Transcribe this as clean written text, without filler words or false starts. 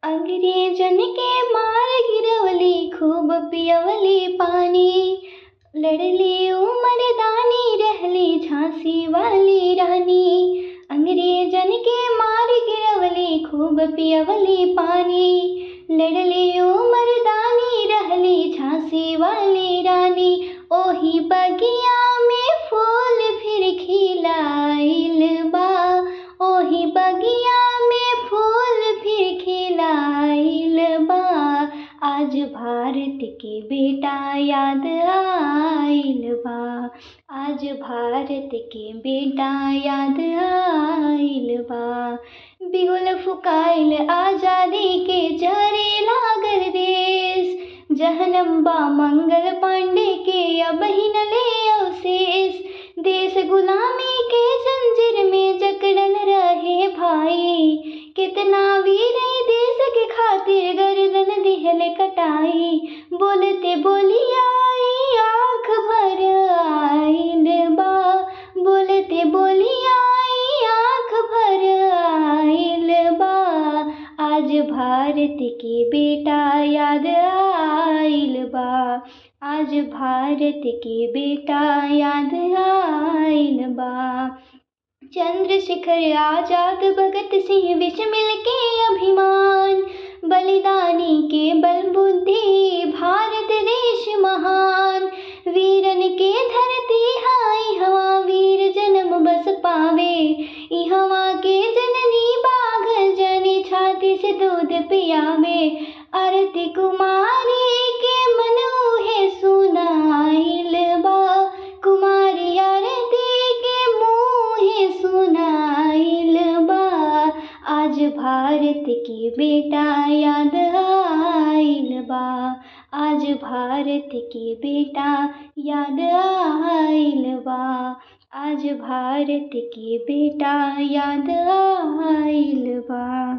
अंग्रेजन के मार गिरवली, खूब पियवली पानी। लड़ली उमरदानी, रहली झांसी वाली रानी। अंग्रेजन के मार गिरवली, खूब पियवली पानी। लड़ली उमरदानी, रहली झांसी वाली रानी। ओही बगिया में फूल फिर खिलाइल बा, ओही बगिया में फूल फिर खिलाइल बा। आज भारत के बेटा याद आइल बा, आज भारत के बेटा याद आइल बा। बिगुल फुकाइल आजादी के, जरे लागल देश। जहनम बा मंगल पांडे के, अब हिनले अवशेष। देश गुलामी के जंजीर में जकड़ल रहे भाई। कितना वीर देश के खातिर गर्दन दिहले कटाई। बोलते बोलियाई आँख भर आइल बा, बोलते बोलियाई आँख भर आइल बा। आज भारत के बेटा याद आइल बा, आज भारत के बेटा याद आइल बा। चंद्रशेखर आजाद, भगत सिंह, बिस्मिल के अभिमान। बलिदानी के बल बुद्धि, भारत देश महान। वीरन के धरती हाई हवा, वीर जन्म बस पावे। इहवा के जननी बाघ जनी, छाती से दूध पियावे। आरती कुमारी के मन उहे सुनाइल बा, कुमारी आरती के मुँहे सुनाइल बा। आज भारत के बेटा याद आइल बा, आज भारत के बेटा याद आइल बा। आज भारत के बेटा याद आइल बा।